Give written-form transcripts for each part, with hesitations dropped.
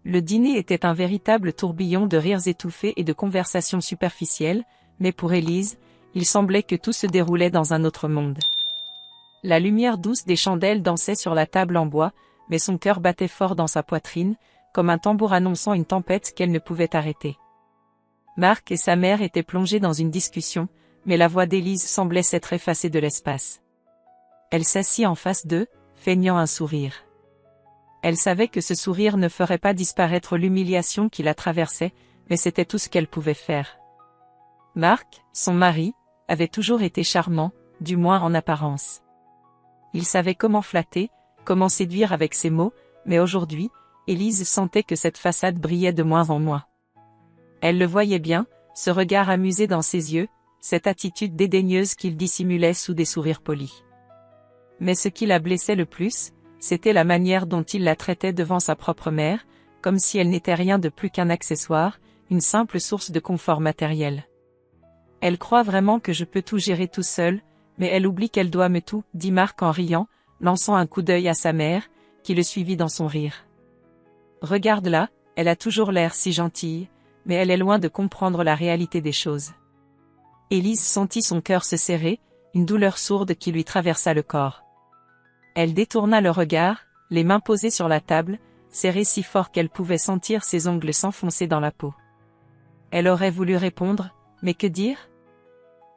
Le dîner était un véritable tourbillon de rires étouffés et de conversations superficielles, mais pour Élise, il semblait que tout se déroulait dans un autre monde. La lumière douce des chandelles dansait sur la table en bois, mais son cœur battait fort dans sa poitrine, comme un tambour annonçant une tempête qu'elle ne pouvait arrêter. Marc et sa mère étaient plongés dans une discussion, mais la voix d'Élise semblait s'être effacée de l'espace. Elle s'assit en face d'eux, feignant un sourire. Elle savait que ce sourire ne ferait pas disparaître l'humiliation qui la traversait, mais c'était tout ce qu'elle pouvait faire. Marc, son mari, avait toujours été charmant, du moins en apparence. Il savait comment flatter, comment séduire avec ses mots, mais aujourd'hui, Élise sentait que cette façade brillait de moins en moins. Elle le voyait bien, ce regard amusé dans ses yeux, cette attitude dédaigneuse qu'il dissimulait sous des sourires polis. Mais ce qui la blessait le plus, c'était la manière dont il la traitait devant sa propre mère, comme si elle n'était rien de plus qu'un accessoire, une simple source de confort matériel. Elle croit vraiment que je peux tout gérer tout seul, mais elle oublie qu'elle doit me tout, dit Marc en riant, lançant un coup d'œil à sa mère, qui le suivit dans son rire. Regarde-la, elle a toujours l'air si gentille, mais elle est loin de comprendre la réalité des choses. Élise sentit son cœur se serrer, une douleur sourde qui lui traversa le corps. Elle détourna le regard, les mains posées sur la table, serrées si fort qu'elle pouvait sentir ses ongles s'enfoncer dans la peau. Elle aurait voulu répondre, mais que dire?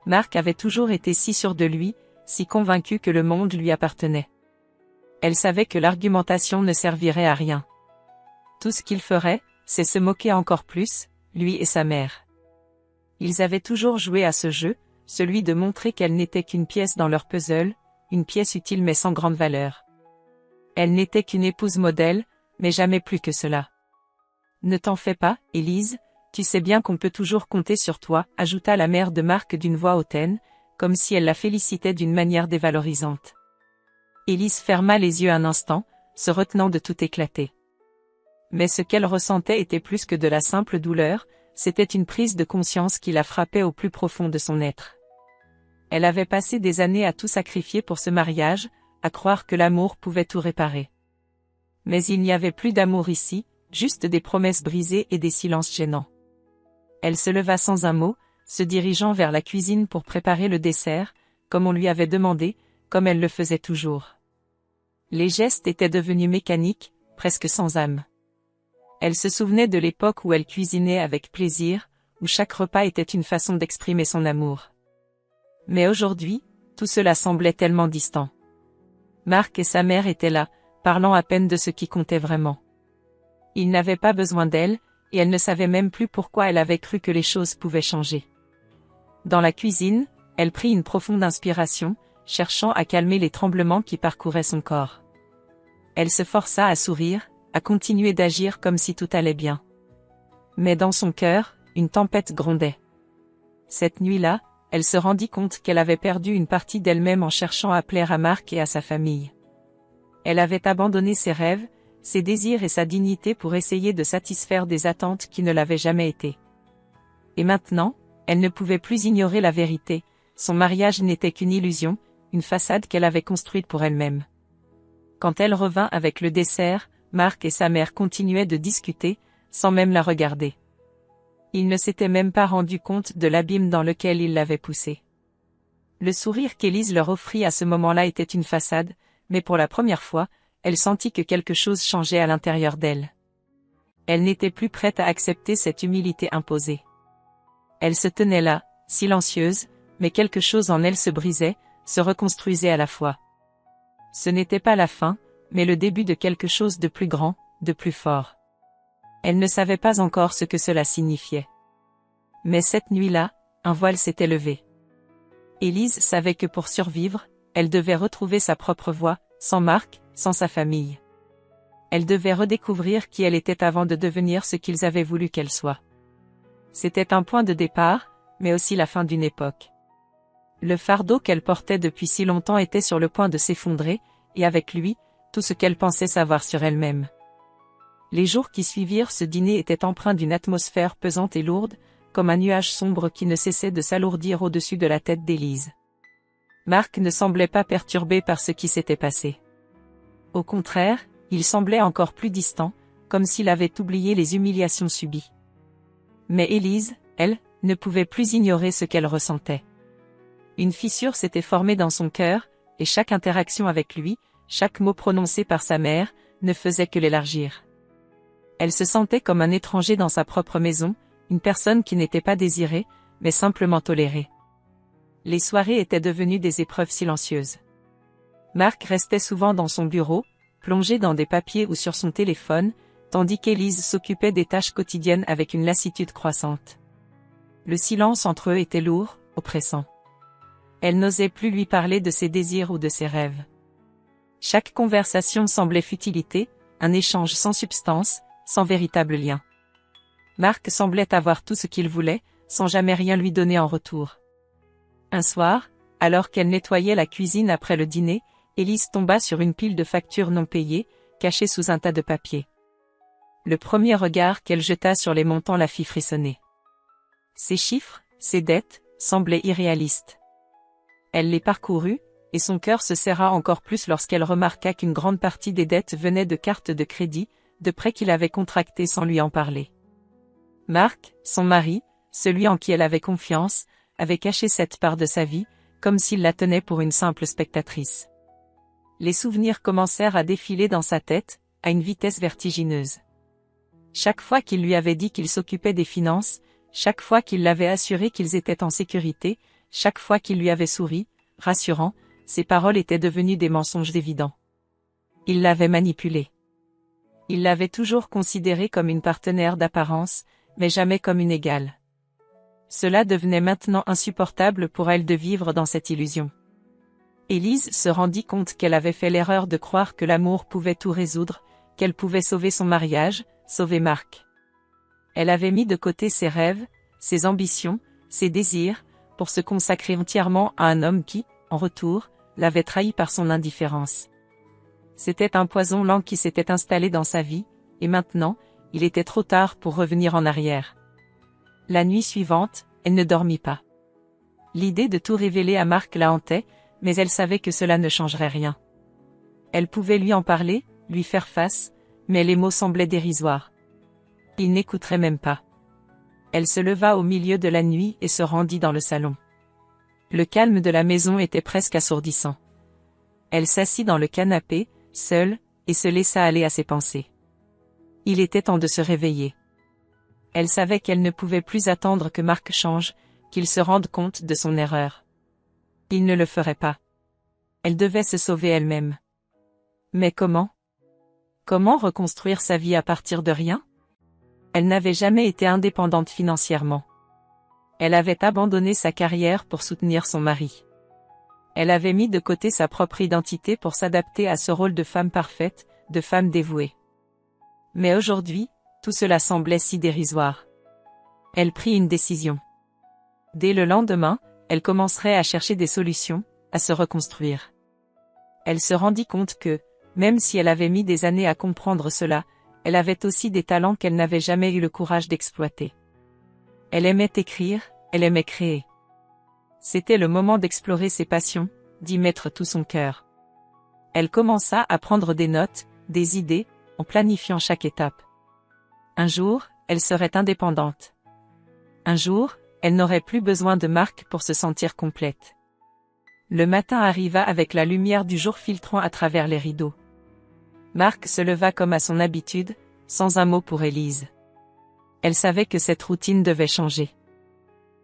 Marc avait toujours été si sûr de lui, si convaincu que le monde lui appartenait. Elle savait que l'argumentation ne servirait à rien. Tout ce qu'il ferait, c'est se moquer encore plus, lui et sa mère. Ils avaient toujours joué à ce jeu, celui de montrer qu'elle n'était qu'une pièce dans leur puzzle, une pièce utile mais sans grande valeur. Elle n'était qu'une épouse modèle, mais jamais plus que cela. Ne t'en fais pas, Élise, tu sais bien qu'on peut toujours compter sur toi, ajouta la mère de Marc d'une voix hautaine, comme si elle la félicitait d'une manière dévalorisante. Élise ferma les yeux un instant, se retenant de tout éclater. Mais ce qu'elle ressentait était plus que de la simple douleur, c'était une prise de conscience qui la frappait au plus profond de son être. Elle avait passé des années à tout sacrifier pour ce mariage, à croire que l'amour pouvait tout réparer. Mais il n'y avait plus d'amour ici, juste des promesses brisées et des silences gênants. Elle se leva sans un mot, se dirigeant vers la cuisine pour préparer le dessert, comme on lui avait demandé, comme elle le faisait toujours. Les gestes étaient devenus mécaniques, presque sans âme. Elle se souvenait de l'époque où elle cuisinait avec plaisir, où chaque repas était une façon d'exprimer son amour. Mais aujourd'hui, tout cela semblait tellement distant. Marc et sa mère étaient là, parlant à peine de ce qui comptait vraiment. Ils n'avaient pas besoin d'elle, et elle ne savait même plus pourquoi elle avait cru que les choses pouvaient changer. Dans la cuisine, elle prit une profonde inspiration, cherchant à calmer les tremblements qui parcouraient son corps. Elle se força à sourire, à continuer d'agir comme si tout allait bien. Mais dans son cœur, une tempête grondait. Cette nuit-là, elle se rendit compte qu'elle avait perdu une partie d'elle-même en cherchant à plaire à Marc et à sa famille. Elle avait abandonné ses rêves, ses désirs et sa dignité pour essayer de satisfaire des attentes qui ne l'avaient jamais été. Et maintenant, elle ne pouvait plus ignorer la vérité, son mariage n'était qu'une illusion, une façade qu'elle avait construite pour elle-même. Quand elle revint avec le dessert, Marc et sa mère continuaient de discuter, sans même la regarder. Ils ne s'étaient même pas rendu compte de l'abîme dans lequel ils l'avaient poussée. Le sourire qu'Élise leur offrit à ce moment-là était une façade, mais pour la première fois, elle sentit que quelque chose changeait à l'intérieur d'elle. Elle n'était plus prête à accepter cette humilité imposée. Elle se tenait là, silencieuse, mais quelque chose en elle se brisait, se reconstruisait à la fois. Ce n'était pas la fin, mais le début de quelque chose de plus grand, de plus fort. Elle ne savait pas encore ce que cela signifiait. Mais cette nuit-là, un voile s'était levé. Élise savait que pour survivre, elle devait retrouver sa propre voie, sans Marc, sans sa famille. Elle devait redécouvrir qui elle était avant de devenir ce qu'ils avaient voulu qu'elle soit. C'était un point de départ, mais aussi la fin d'une époque. Le fardeau qu'elle portait depuis si longtemps était sur le point de s'effondrer, et avec lui, tout ce qu'elle pensait savoir sur elle-même. Les jours qui suivirent ce dîner étaient empreints d'une atmosphère pesante et lourde, comme un nuage sombre qui ne cessait de s'alourdir au-dessus de la tête d'Élise. Marc ne semblait pas perturbé par ce qui s'était passé. Au contraire, il semblait encore plus distant, comme s'il avait oublié les humiliations subies. Mais Élise, elle, ne pouvait plus ignorer ce qu'elle ressentait. Une fissure s'était formée dans son cœur, et chaque interaction avec lui, chaque mot prononcé par sa mère, ne faisait que l'élargir. Elle se sentait comme un étranger dans sa propre maison, une personne qui n'était pas désirée, mais simplement tolérée. Les soirées étaient devenues des épreuves silencieuses. Marc restait souvent dans son bureau, plongé dans des papiers ou sur son téléphone, tandis qu'Élise s'occupait des tâches quotidiennes avec une lassitude croissante. Le silence entre eux était lourd, oppressant. Elle n'osait plus lui parler de ses désirs ou de ses rêves. Chaque conversation semblait futilité, un échange sans substance, sans véritable lien. Marc semblait avoir tout ce qu'il voulait, sans jamais rien lui donner en retour. Un soir, alors qu'elle nettoyait la cuisine après le dîner, Élise tomba sur une pile de factures non payées, cachées sous un tas de papier. Le premier regard qu'elle jeta sur les montants la fit frissonner. Ces chiffres, ces dettes, semblaient irréalistes. Elle les parcourut, et son cœur se serra encore plus lorsqu'elle remarqua qu'une grande partie des dettes venaient de cartes de crédit, de prêts qu'il avait contractés sans lui en parler. Marc, son mari, celui en qui elle avait confiance, avait caché cette part de sa vie, comme s'il la tenait pour une simple spectatrice. Les souvenirs commencèrent à défiler dans sa tête, à une vitesse vertigineuse. Chaque fois qu'il lui avait dit qu'il s'occupait des finances, chaque fois qu'il l'avait assuré qu'ils étaient en sécurité, chaque fois qu'il lui avait souri, rassurant, ses paroles étaient devenues des mensonges évidents. Il l'avait manipulée. Il l'avait toujours considérée comme une partenaire d'apparence, mais jamais comme une égale. Cela devenait maintenant insupportable pour elle de vivre dans cette illusion. Élise se rendit compte qu'elle avait fait l'erreur de croire que l'amour pouvait tout résoudre, qu'elle pouvait sauver son mariage, sauver Marc. Elle avait mis de côté ses rêves, ses ambitions, ses désirs, pour se consacrer entièrement à un homme qui, en retour, l'avait trahi par son indifférence. C'était un poison lent qui s'était installé dans sa vie, et maintenant, il était trop tard pour revenir en arrière. La nuit suivante, elle ne dormit pas. L'idée de tout révéler à Marc la hantait, mais elle savait que cela ne changerait rien. Elle pouvait lui en parler, lui faire face, mais les mots semblaient dérisoires. Il n'écouterait même pas. Elle se leva au milieu de la nuit et se rendit dans le salon. Le calme de la maison était presque assourdissant. Elle s'assit dans le canapé, seule, et se laissa aller à ses pensées. Il était temps de se réveiller. Elle savait qu'elle ne pouvait plus attendre que Marc change, qu'il se rende compte de son erreur. Il ne le ferait pas. Elle devait se sauver elle-même. Mais comment? Comment reconstruire sa vie à partir de rien? Elle n'avait jamais été indépendante financièrement. Elle avait abandonné sa carrière pour soutenir son mari. Elle avait mis de côté sa propre identité pour s'adapter à ce rôle de femme parfaite, de femme dévouée. Mais aujourd'hui, tout cela semblait si dérisoire. Elle prit une décision. Dès le lendemain, elle commencerait à chercher des solutions, à se reconstruire. Elle se rendit compte que, même si elle avait mis des années à comprendre cela, elle avait aussi des talents qu'elle n'avait jamais eu le courage d'exploiter. Elle aimait écrire, elle aimait créer. C'était le moment d'explorer ses passions, d'y mettre tout son cœur. Elle commença à prendre des notes, des idées, en planifiant chaque étape. Un jour, elle serait indépendante. Un jour, elle n'aurait plus besoin de Marc pour se sentir complète. Le matin arriva avec la lumière du jour filtrant à travers les rideaux. Marc se leva comme à son habitude, sans un mot pour Élise. Elle savait que cette routine devait changer.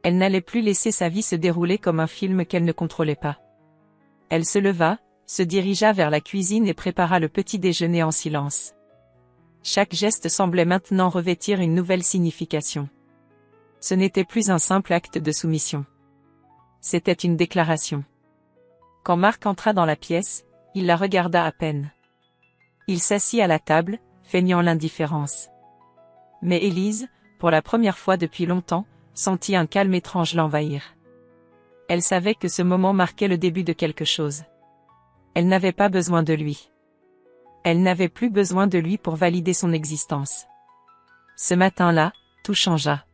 Elle n'allait plus laisser sa vie se dérouler comme un film qu'elle ne contrôlait pas. Elle se leva, se dirigea vers la cuisine et prépara le petit déjeuner en silence. Chaque geste semblait maintenant revêtir une nouvelle signification. Ce n'était plus un simple acte de soumission. C'était une déclaration. Quand Marc entra dans la pièce, il la regarda à peine. Il s'assit à la table, feignant l'indifférence. Mais Élise, pour la première fois depuis longtemps, sentit un calme étrange l'envahir. Elle savait que ce moment marquait le début de quelque chose. Elle n'avait pas besoin de lui. Elle n'avait plus besoin de lui pour valider son existence. Ce matin-là, tout changea.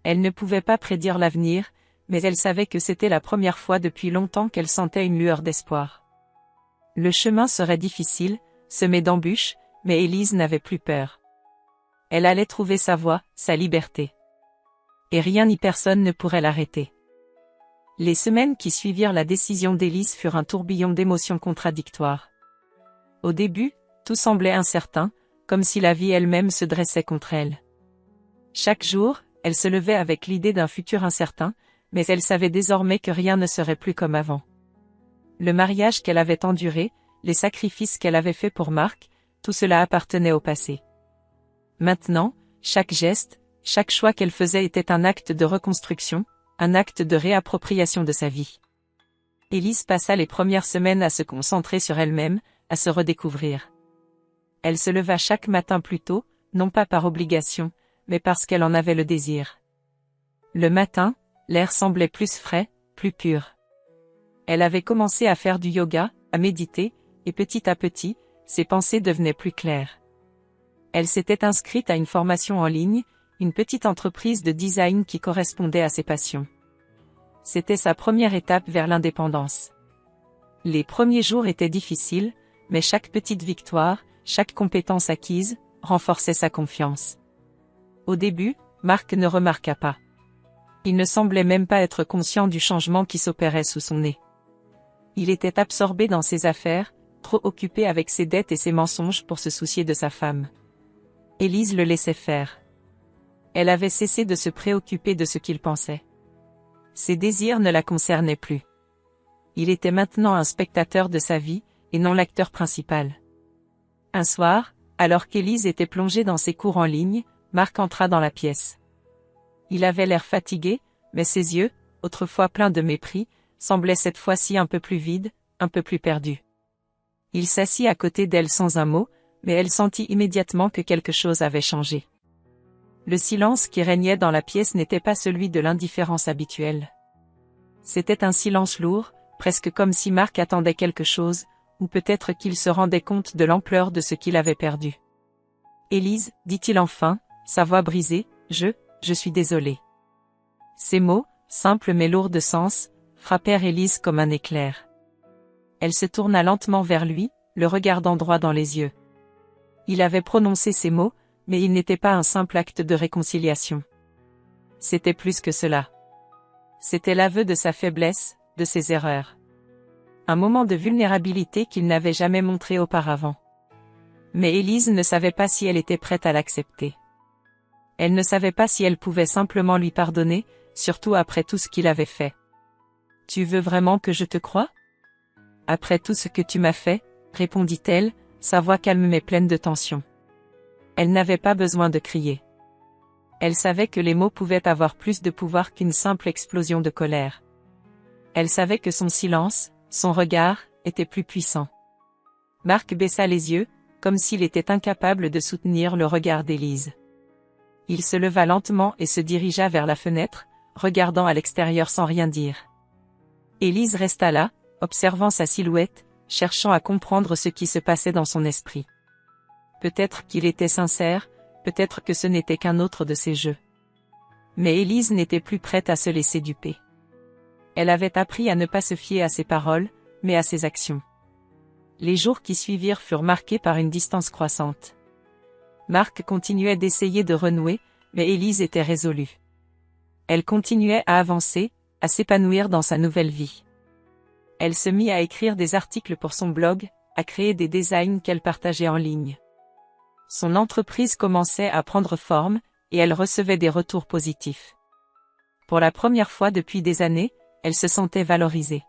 Elle ne pouvait pas prédire l'avenir, mais elle savait que c'était la première fois depuis longtemps qu'elle sentait une lueur d'espoir. Le chemin serait difficile, semé d'embûches, mais Élise n'avait plus peur. Elle allait trouver sa voie, sa liberté. Et rien ni personne ne pourrait l'arrêter. Les semaines qui suivirent la décision d'Élise furent un tourbillon d'émotions contradictoires. Au début, tout semblait incertain, comme si la vie elle-même se dressait contre elle. Chaque jour, elle se levait avec l'idée d'un futur incertain, mais elle savait désormais que rien ne serait plus comme avant. Le mariage qu'elle avait enduré, les sacrifices qu'elle avait faits pour Marc, tout cela appartenait au passé. Maintenant, chaque geste, chaque choix qu'elle faisait était un acte de reconstruction, un acte de réappropriation de sa vie. Élise passa les premières semaines à se concentrer sur elle-même, à se redécouvrir. Elle se leva chaque matin plus tôt, non pas par obligation, mais parce qu'elle en avait le désir. Le matin, l'air semblait plus frais, plus pur. Elle avait commencé à faire du yoga, à méditer, et petit à petit, ses pensées devenaient plus claires. Elle s'était inscrite à une formation en ligne, une petite entreprise de design qui correspondait à ses passions. C'était sa première étape vers l'indépendance. Les premiers jours étaient difficiles, mais chaque petite victoire, chaque compétence acquise, renforçait sa confiance. Au début, Marc ne remarqua pas. Il ne semblait même pas être conscient du changement qui s'opérait sous son nez. Il était absorbé dans ses affaires, trop occupé avec ses dettes et ses mensonges pour se soucier de sa femme. Élise le laissait faire. Elle avait cessé de se préoccuper de ce qu'il pensait. Ses désirs ne la concernaient plus. Il était maintenant un spectateur de sa vie, et non l'acteur principal. Un soir, alors qu'Élise était plongée dans ses cours en ligne, Marc entra dans la pièce. Il avait l'air fatigué, mais ses yeux, autrefois pleins de mépris, semblaient cette fois-ci un peu plus vides, un peu plus perdus. Il s'assit à côté d'elle sans un mot, mais elle sentit immédiatement que quelque chose avait changé. Le silence qui régnait dans la pièce n'était pas celui de l'indifférence habituelle. C'était un silence lourd, presque comme si Marc attendait quelque chose, ou peut-être qu'il se rendait compte de l'ampleur de ce qu'il avait perdu. « Élise, dit-il enfin, sa voix brisée, je suis désolé. » Ces mots, simples mais lourds de sens, frappèrent Élise comme un éclair. Elle se tourna lentement vers lui, le regardant droit dans les yeux. Il avait prononcé ces mots, mais il n'était pas un simple acte de réconciliation. C'était plus que cela. C'était l'aveu de sa faiblesse, de ses erreurs. Un moment de vulnérabilité qu'il n'avait jamais montré auparavant. Mais Élise ne savait pas si elle était prête à l'accepter. Elle ne savait pas si elle pouvait simplement lui pardonner, surtout après tout ce qu'il avait fait. « Tu veux vraiment que je te croie ? Après tout ce que tu m'as fait, répondit-elle, sa voix calme mais pleine de tension. Elle n'avait pas besoin de crier. Elle savait que les mots pouvaient avoir plus de pouvoir qu'une simple explosion de colère. Elle savait que son silence, son regard, était plus puissant. Marc baissa les yeux, comme s'il était incapable de soutenir le regard d'Élise. Il se leva lentement et se dirigea vers la fenêtre, regardant à l'extérieur sans rien dire. Élise resta là, observant sa silhouette, cherchant à comprendre ce qui se passait dans son esprit. Peut-être qu'il était sincère, peut-être que ce n'était qu'un autre de ses jeux. Mais Élise n'était plus prête à se laisser duper. Elle avait appris à ne pas se fier à ses paroles, mais à ses actions. Les jours qui suivirent furent marqués par une distance croissante. Marc continuait d'essayer de renouer, mais Élise était résolue. Elle continuait à avancer, à s'épanouir dans sa nouvelle vie. Elle se mit à écrire des articles pour son blog, à créer des designs qu'elle partageait en ligne. Son entreprise commençait à prendre forme, et elle recevait des retours positifs. Pour la première fois depuis des années, elle se sentait valorisée.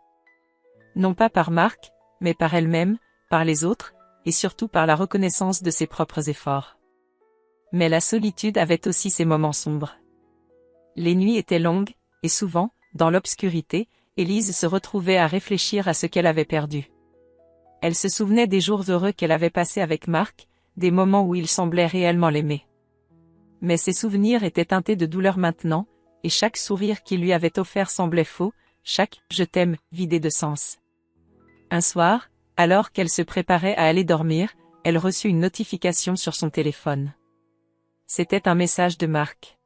Non pas par Marc, mais par elle-même, par les autres, et surtout par la reconnaissance de ses propres efforts. Mais la solitude avait aussi ses moments sombres. Les nuits étaient longues, et souvent, dans l'obscurité, Élise se retrouvait à réfléchir à ce qu'elle avait perdu. Elle se souvenait des jours heureux qu'elle avait passés avec Marc, des moments où il semblait réellement l'aimer. Mais ces souvenirs étaient teintés de douleur maintenant, et chaque sourire qu'il lui avait offert semblait faux, chaque « je t'aime » vidé de sens. Un soir, alors qu'elle se préparait à aller dormir, elle reçut une notification sur son téléphone. C'était un message de Marc.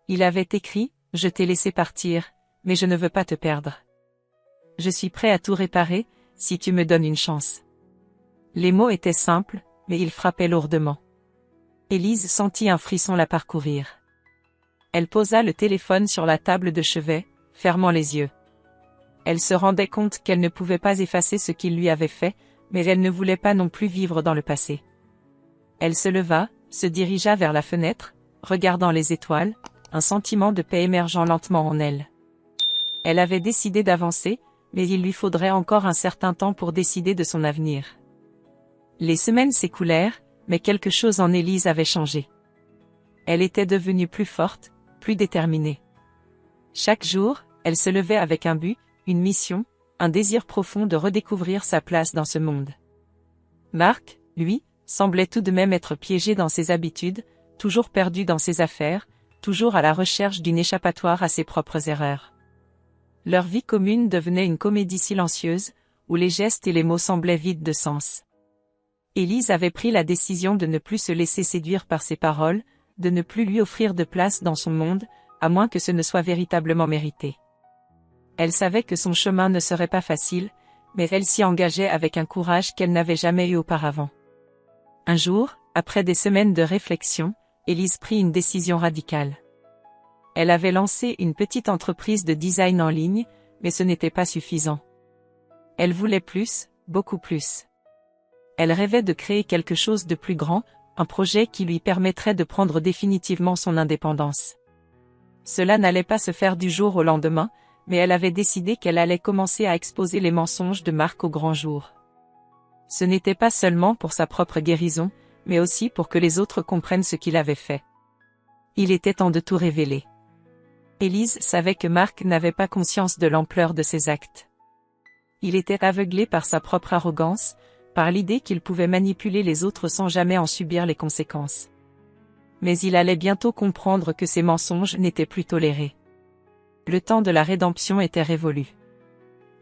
Il avait écrit « Je t'ai laissé partir, mais je ne veux pas te perdre. Je suis prêt à tout réparer, si tu me donnes une chance. » Les mots étaient simples, mais ils frappaient lourdement. Élise sentit un frisson la parcourir. Elle posa le téléphone sur la table de chevet, fermant les yeux. Elle se rendait compte qu'elle ne pouvait pas effacer ce qu'il lui avait fait, mais elle ne voulait pas non plus vivre dans le passé. Elle se leva, se dirigea vers la fenêtre, regardant les étoiles, un sentiment de paix émergeant lentement en elle. Elle avait décidé d'avancer, mais il lui faudrait encore un certain temps pour décider de son avenir. Les semaines s'écoulèrent, mais quelque chose en Élise avait changé. Elle était devenue plus forte, plus déterminée. Chaque jour, elle se levait avec un but, une mission, un désir profond de redécouvrir sa place dans ce monde. Marc, lui, semblait tout de même être piégé dans ses habitudes, toujours perdu dans ses affaires, toujours à la recherche d'une échappatoire à ses propres erreurs. Leur vie commune devenait une comédie silencieuse, où les gestes et les mots semblaient vides de sens. Élise avait pris la décision de ne plus se laisser séduire par ses paroles, de ne plus lui offrir de place dans son monde, à moins que ce ne soit véritablement mérité. Elle savait que son chemin ne serait pas facile, mais elle s'y engageait avec un courage qu'elle n'avait jamais eu auparavant. Un jour, après des semaines de réflexion, Élise prit une décision radicale. Elle avait lancé une petite entreprise de design en ligne, mais ce n'était pas suffisant. Elle voulait plus, beaucoup plus. Elle rêvait de créer quelque chose de plus grand, un projet qui lui permettrait de prendre définitivement son indépendance. Cela n'allait pas se faire du jour au lendemain, mais elle avait décidé qu'elle allait commencer à exposer les mensonges de Marc au grand jour. Ce n'était pas seulement pour sa propre guérison, mais aussi pour que les autres comprennent ce qu'il avait fait. Il était temps de tout révéler. Élise savait que Marc n'avait pas conscience de l'ampleur de ses actes. Il était aveuglé par sa propre arrogance, par l'idée qu'il pouvait manipuler les autres sans jamais en subir les conséquences. Mais il allait bientôt comprendre que ces mensonges n'étaient plus tolérés. Le temps de la rédemption était révolu.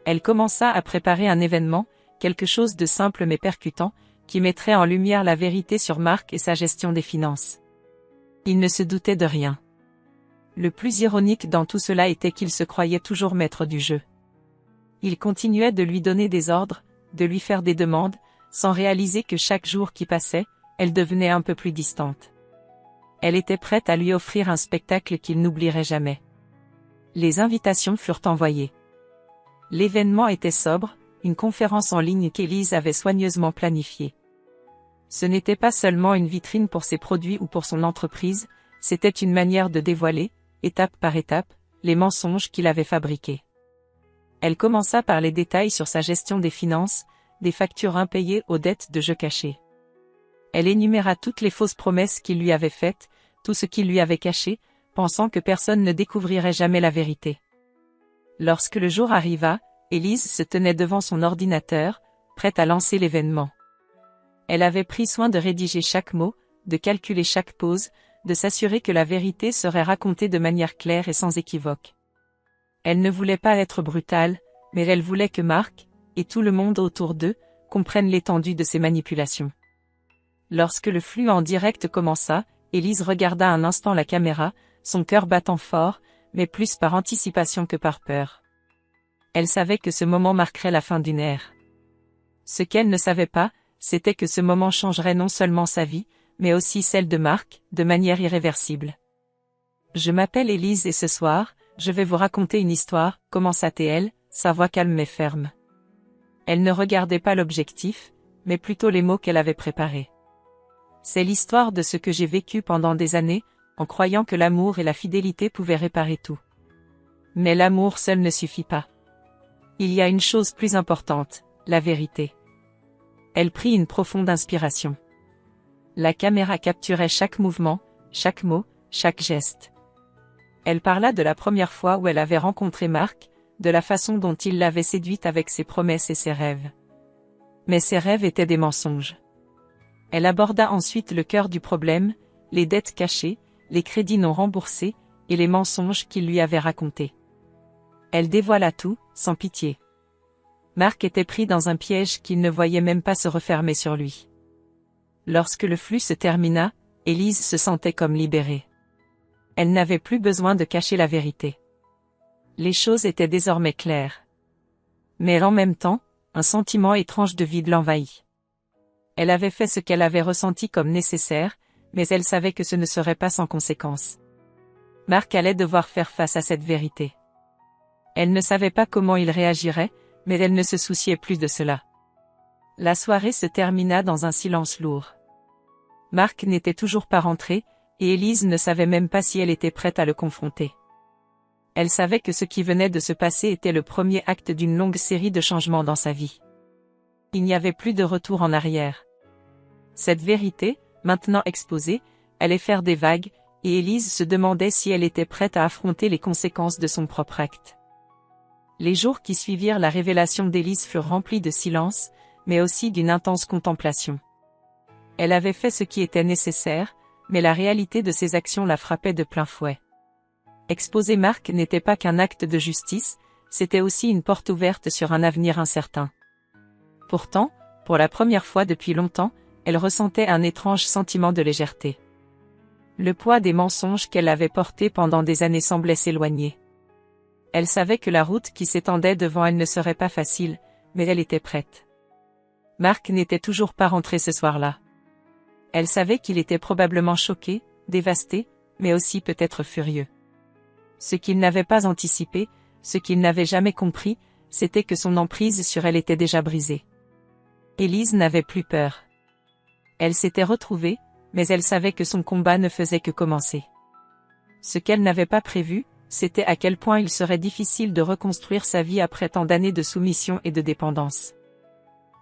Elle commença à préparer un événement, quelque chose de simple mais percutant, qui mettrait en lumière la vérité sur Marc et sa gestion des finances. Il ne se doutait de rien. Le plus ironique dans tout cela était qu'il se croyait toujours maître du jeu. Il continuait de lui donner des ordres, de lui faire des demandes, sans réaliser que chaque jour qui passait, elle devenait un peu plus distante. Elle était prête à lui offrir un spectacle qu'il n'oublierait jamais. Les invitations furent envoyées. L'événement était sobre, une conférence en ligne qu'Élise avait soigneusement planifiée. Ce n'était pas seulement une vitrine pour ses produits ou pour son entreprise, c'était une manière de dévoiler, étape par étape, les mensonges qu'il avait fabriqués. Elle commença par les détails sur sa gestion des finances, des factures impayées aux dettes de jeux cachés. Elle énuméra toutes les fausses promesses qu'il lui avait faites, tout ce qu'il lui avait caché, pensant que personne ne découvrirait jamais la vérité. Lorsque le jour arriva, Élise se tenait devant son ordinateur, prête à lancer l'événement. Elle avait pris soin de rédiger chaque mot, de calculer chaque pause, de s'assurer que la vérité serait racontée de manière claire et sans équivoque. Elle ne voulait pas être brutale, mais elle voulait que Marc, et tout le monde autour d'eux, comprennent l'étendue de ses manipulations. Lorsque le flux en direct commença, Élise regarda un instant la caméra, son cœur battant fort, mais plus par anticipation que par peur. Elle savait que ce moment marquerait la fin d'une ère. Ce qu'elle ne savait pas, c'était que ce moment changerait non seulement sa vie, mais aussi celle de Marc, de manière irréversible. « Je m'appelle Élise et ce soir, je vais vous raconter une histoire, » commença-t-elle, sa voix calme mais ferme. Elle ne regardait pas l'objectif, mais plutôt les mots qu'elle avait préparés. C'est l'histoire de ce que j'ai vécu pendant des années, en croyant que l'amour et la fidélité pouvaient réparer tout. Mais l'amour seul ne suffit pas. Il y a une chose plus importante, la vérité. Elle prit une profonde inspiration. La caméra capturait chaque mouvement, chaque mot, chaque geste. Elle parla de la première fois où elle avait rencontré Marc, de la façon dont il l'avait séduite avec ses promesses et ses rêves. Mais ses rêves étaient des mensonges. Elle aborda ensuite le cœur du problème, les dettes cachées, les crédits non remboursés, et les mensonges qu'il lui avait racontés. Elle dévoila tout, sans pitié. Marc était pris dans un piège qu'il ne voyait même pas se refermer sur lui. Lorsque le flux se termina, Élise se sentait comme libérée. Elle n'avait plus besoin de cacher la vérité. Les choses étaient désormais claires. Mais en même temps, un sentiment étrange de vide l'envahit. Elle avait fait ce qu'elle avait ressenti comme nécessaire, mais elle savait que ce ne serait pas sans conséquence. Mark allait devoir faire face à cette vérité. Elle ne savait pas comment il réagirait, mais elle ne se souciait plus de cela. La soirée se termina dans un silence lourd. Mark n'était toujours pas rentré, et Elise ne savait même pas si elle était prête à le confronter. Elle savait que ce qui venait de se passer était le premier acte d'une longue série de changements dans sa vie. Il n'y avait plus de retour en arrière. Cette vérité, maintenant exposée, allait faire des vagues, et Elise se demandait si elle était prête à affronter les conséquences de son propre acte. Les jours qui suivirent la révélation d'Elise furent remplis de silence, mais aussi d'une intense contemplation. Elle avait fait ce qui était nécessaire, mais la réalité de ses actions la frappait de plein fouet. Exposer Mark n'était pas qu'un acte de justice, c'était aussi une porte ouverte sur un avenir incertain. Pourtant, pour la première fois depuis longtemps, elle ressentait un étrange sentiment de légèreté. Le poids des mensonges qu'elle avait portés pendant des années semblait s'éloigner. Elle savait que la route qui s'étendait devant elle ne serait pas facile, mais elle était prête. Mark n'était toujours pas rentré ce soir-là. Elle savait qu'il était probablement choqué, dévasté, mais aussi peut-être furieux. Ce qu'il n'avait pas anticipé, ce qu'il n'avait jamais compris, c'était que son emprise sur elle était déjà brisée. Elise n'avait plus peur. Elle s'était retrouvée, mais elle savait que son combat ne faisait que commencer. Ce qu'elle n'avait pas prévu, c'était à quel point il serait difficile de reconstruire sa vie après tant d'années de soumission et de dépendance.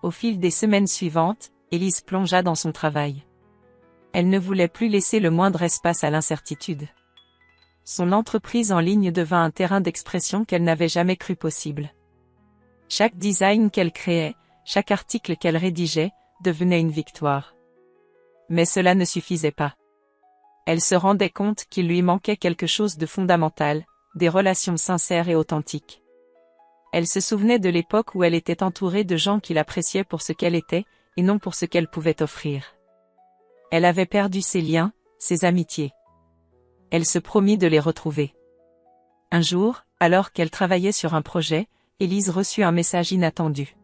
Au fil des semaines suivantes, Elise plongea dans son travail. Elle ne voulait plus laisser le moindre espace à l'incertitude. Son entreprise en ligne devint un terrain d'expression qu'elle n'avait jamais cru possible. Chaque design qu'elle créait, chaque article qu'elle rédigeait, devenait une victoire. Mais cela ne suffisait pas. Elle se rendait compte qu'il lui manquait quelque chose de fondamental, des relations sincères et authentiques. Elle se souvenait de l'époque où elle était entourée de gens qui l'appréciaient pour ce qu'elle était, et non pour ce qu'elle pouvait offrir. Elle avait perdu ses liens, ses amitiés. Elle se promit de les retrouver. Un jour, alors qu'elle travaillait sur un projet, Elise reçut un message inattendu.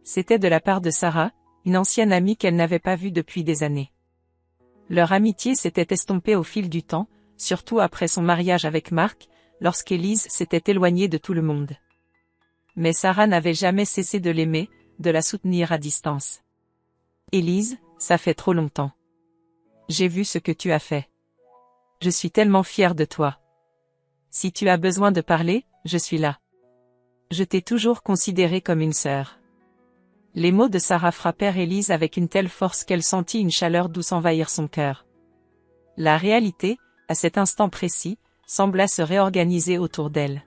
C'était de la part de Sarah, une ancienne amie qu'elle n'avait pas vue depuis des années. Leur amitié s'était estompée au fil du temps, surtout après son mariage avec Mark, lorsqu'Elise s'était éloignée de tout le monde. Mais Sarah n'avait jamais cessé de l'aimer, de la soutenir à distance. « Elise, ça fait trop longtemps. J'ai vu ce que tu as fait. Je suis tellement fière de toi. Si tu as besoin de parler, je suis là. Je t'ai toujours considérée comme une sœur. » Les mots de Sarah frappèrent Elise avec une telle force qu'elle sentit une chaleur douce envahir son cœur. La réalité, à cet instant précis, sembla se réorganiser autour d'elle.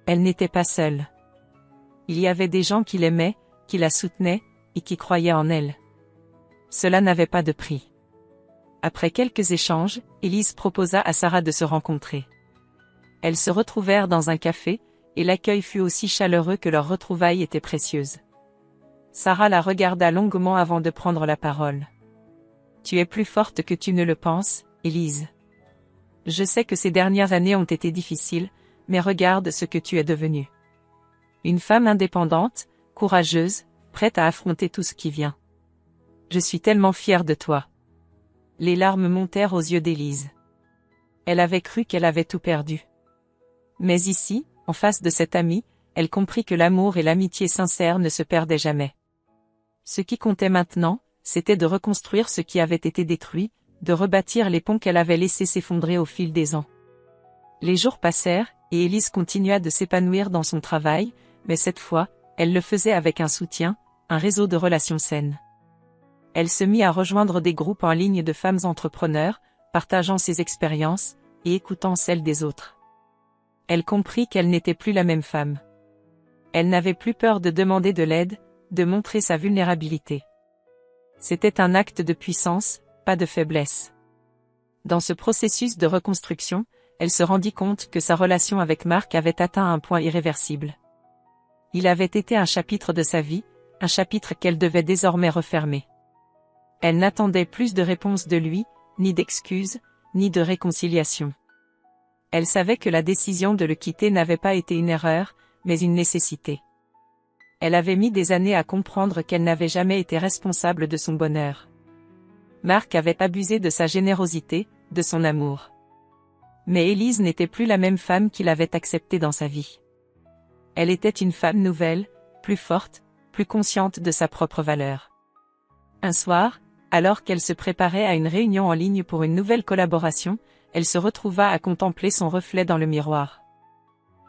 Elle n'était pas seule. Il y avait des gens qui l'aimaient, qui la soutenaient, et qui croyaient en elle. Cela n'avait pas de prix. Après quelques échanges, Elise proposa à Sarah de se rencontrer. Elles se retrouvèrent dans un café, et l'accueil fut aussi chaleureux que leur retrouvaille était précieuse. Sarah la regarda longuement avant de prendre la parole. « Tu es plus forte que tu ne le penses, Elise. Je sais que ces dernières années ont été difficiles, mais regarde ce que tu es devenue. Une femme indépendante, courageuse, prête à affronter tout ce qui vient. Je suis tellement fière de toi. » Les larmes montèrent aux yeux d'Elise. Elle avait cru qu'elle avait tout perdu. Mais ici, en face de cette amie, elle comprit que l'amour et l'amitié sincères ne se perdaient jamais. Ce qui comptait maintenant, c'était de reconstruire ce qui avait été détruit, de rebâtir les ponts qu'elle avait laissés s'effondrer au fil des ans. Les jours passèrent, et Elise continua de s'épanouir dans son travail, mais cette fois, elle le faisait avec un soutien, un réseau de relations saines. Elle se mit à rejoindre des groupes en ligne de femmes entrepreneurs, partageant ses expériences, et écoutant celles des autres. Elle comprit qu'elle n'était plus la même femme. Elle n'avait plus peur de demander de l'aide, de montrer sa vulnérabilité. C'était un acte de puissance, pas de faiblesse. Dans ce processus de reconstruction, elle se rendit compte que sa relation avec Mark avait atteint un point irréversible. Il avait été un chapitre de sa vie, un chapitre qu'elle devait désormais refermer. Elle n'attendait plus de réponse de lui, ni d'excuses, ni de réconciliation. Elle savait que la décision de le quitter n'avait pas été une erreur, mais une nécessité. Elle avait mis des années à comprendre qu'elle n'avait jamais été responsable de son bonheur. Marc avait abusé de sa générosité, de son amour. Mais Élise n'était plus la même femme qu'il avait acceptée dans sa vie. Elle était une femme nouvelle, plus forte, plus consciente de sa propre valeur. Un soir, alors qu'elle se préparait à une réunion en ligne pour une nouvelle collaboration, elle se retrouva à contempler son reflet dans le miroir.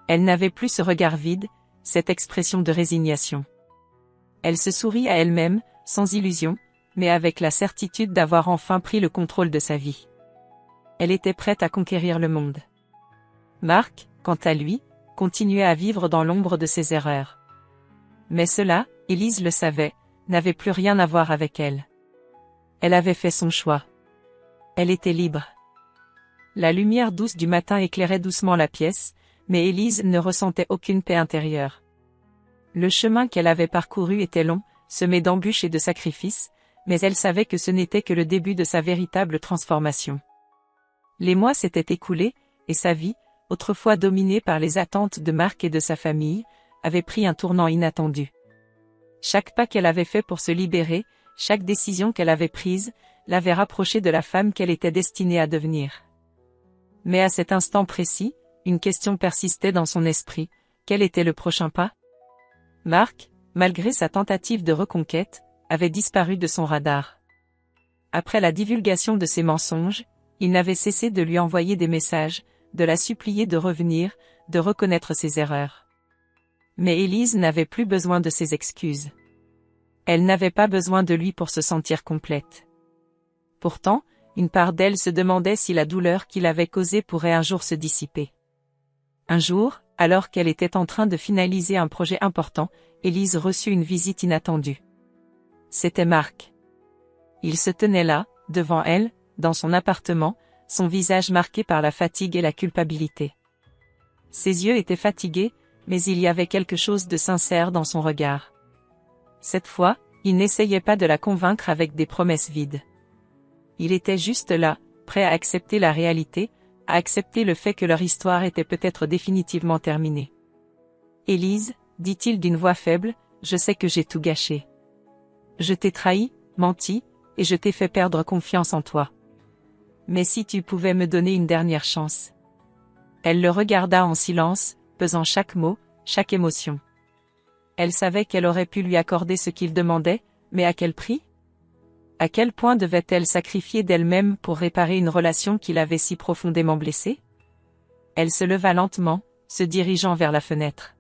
Elle n'avait plus ce regard vide, cette expression de résignation. Elle se sourit à elle-même, sans illusion, mais avec la certitude d'avoir enfin pris le contrôle de sa vie. Elle était prête à conquérir le monde. Marc, quant à lui, continuait à vivre dans l'ombre de ses erreurs. Mais cela, Élise le savait, n'avait plus rien à voir avec elle. Elle avait fait son choix. Elle était libre. La lumière douce du matin éclairait doucement la pièce, mais Élise ne ressentait aucune paix intérieure. Le chemin qu'elle avait parcouru était long, semé d'embûches et de sacrifices, mais elle savait que ce n'était que le début de sa véritable transformation. Les mois s'étaient écoulés, et sa vie, autrefois dominée par les attentes de Marc et de sa famille, avait pris un tournant inattendu. Chaque pas qu'elle avait fait pour se libérer, chaque décision qu'elle avait prise, l'avait rapprochée de la femme qu'elle était destinée à devenir. Mais à cet instant précis, une question persistait dans son esprit: quel était le prochain pas? Marc, malgré sa tentative de reconquête, avait disparu de son radar. Après la divulgation de ses mensonges, il n'avait cessé de lui envoyer des messages, de la supplier de revenir, de reconnaître ses erreurs. Mais Élise n'avait plus besoin de ses excuses. Elle n'avait pas besoin de lui pour se sentir complète. Pourtant, une part d'elle se demandait si la douleur qu'il avait causée pourrait un jour se dissiper. Un jour, alors qu'elle était en train de finaliser un projet important, Élise reçut une visite inattendue. C'était Marc. Il se tenait là, devant elle, dans son appartement, son visage marqué par la fatigue et la culpabilité. Ses yeux étaient fatigués, mais il y avait quelque chose de sincère dans son regard. Cette fois, il n'essayait pas de la convaincre avec des promesses vides. Il était juste là, prêt à accepter la réalité, à accepter le fait que leur histoire était peut-être définitivement terminée. « Élise, dit-il d'une voix faible, je sais que j'ai tout gâché. Je t'ai trahi, menti, et je t'ai fait perdre confiance en toi. Mais si tu pouvais me donner une dernière chance. » Elle le regarda en silence, pesant chaque mot, chaque émotion. Elle savait qu'elle aurait pu lui accorder ce qu'il demandait, mais à quel prix? À quel point devait-elle sacrifier d'elle-même pour réparer une relation qui l'avait si profondément blessée? Elle se leva lentement, se dirigeant vers la fenêtre.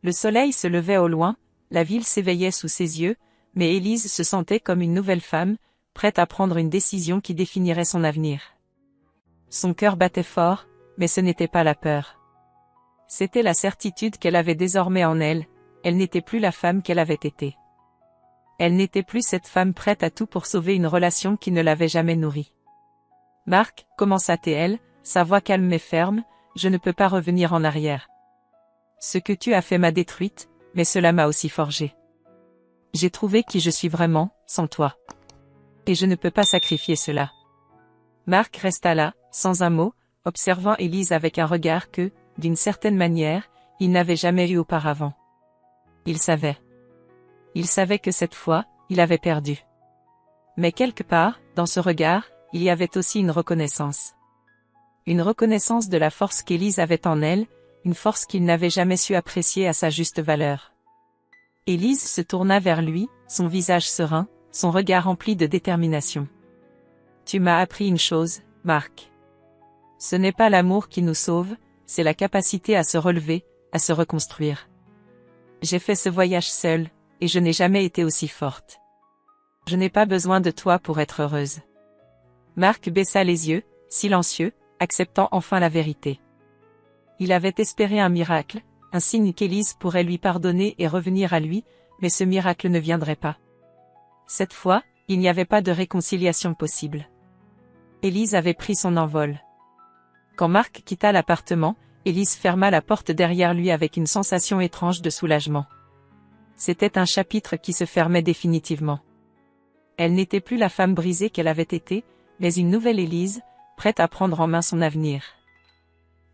Le soleil se levait au loin, la ville s'éveillait sous ses yeux, mais Élise se sentait comme une nouvelle femme, prête à prendre une décision qui définirait son avenir. Son cœur battait fort, mais ce n'était pas la peur. C'était la certitude qu'elle avait désormais en elle, elle n'était plus la femme qu'elle avait été. Elle n'était plus cette femme prête à tout pour sauver une relation qui ne l'avait jamais nourrie. « Marc, commença-t-elle, sa voix calme mais ferme, je ne peux pas revenir en arrière. Ce que tu as fait m'a détruite, mais cela m'a aussi forgée. J'ai trouvé qui je suis vraiment, sans toi. Et je ne peux pas sacrifier cela. » Marc resta là, sans un mot, observant Élise avec un regard que, d'une certaine manière, il n'avait jamais eu auparavant. Il savait. Il savait que cette fois, il avait perdu. Mais quelque part, dans ce regard, il y avait aussi une reconnaissance. Une reconnaissance de la force qu'Élise avait en elle, une force qu'il n'avait jamais su apprécier à sa juste valeur. Élise se tourna vers lui, son visage serein, son regard rempli de détermination. « Tu m'as appris une chose, Marc. Ce n'est pas l'amour qui nous sauve, c'est la capacité à se relever, à se reconstruire. J'ai fait ce voyage seule, et je n'ai jamais été aussi forte. Je n'ai pas besoin de toi pour être heureuse. » Marc baissa les yeux, silencieux, acceptant enfin la vérité. Il avait espéré un miracle, un signe qu'Élise pourrait lui pardonner et revenir à lui, mais ce miracle ne viendrait pas. Cette fois, il n'y avait pas de réconciliation possible. Élise avait pris son envol. Quand Marc quitta l'appartement, Élise ferma la porte derrière lui avec une sensation étrange de soulagement. C'était un chapitre qui se fermait définitivement. Elle n'était plus la femme brisée qu'elle avait été, mais une nouvelle Élise, prête à prendre en main son avenir.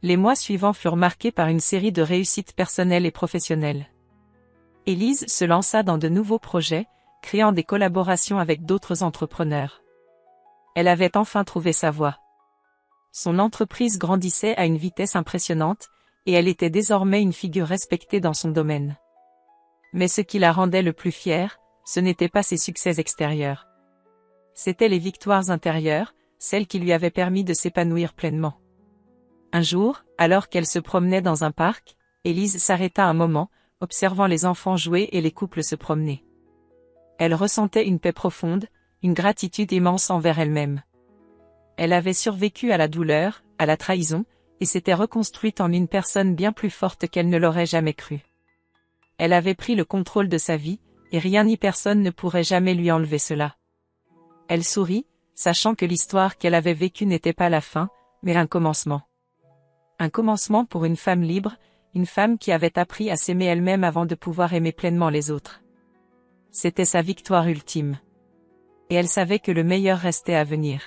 Les mois suivants furent marqués par une série de réussites personnelles et professionnelles. Élise se lança dans de nouveaux projets, créant des collaborations avec d'autres entrepreneurs. Elle avait enfin trouvé sa voie. Son entreprise grandissait à une vitesse impressionnante, et elle était désormais une figure respectée dans son domaine. Mais ce qui la rendait le plus fière, ce n'étaient pas ses succès extérieurs. C'étaient les victoires intérieures, celles qui lui avaient permis de s'épanouir pleinement. Un jour, alors qu'elle se promenait dans un parc, Élise s'arrêta un moment, observant les enfants jouer et les couples se promener. Elle ressentait une paix profonde, une gratitude immense envers elle-même. Elle avait survécu à la douleur, à la trahison, et s'était reconstruite en une personne bien plus forte qu'elle ne l'aurait jamais cru. Elle avait pris le contrôle de sa vie, et rien ni personne ne pourrait jamais lui enlever cela. Elle sourit, sachant que l'histoire qu'elle avait vécue n'était pas la fin, mais un commencement. Un commencement pour une femme libre, une femme qui avait appris à s'aimer elle-même avant de pouvoir aimer pleinement les autres. C'était sa victoire ultime. Et elle savait que le meilleur restait à venir.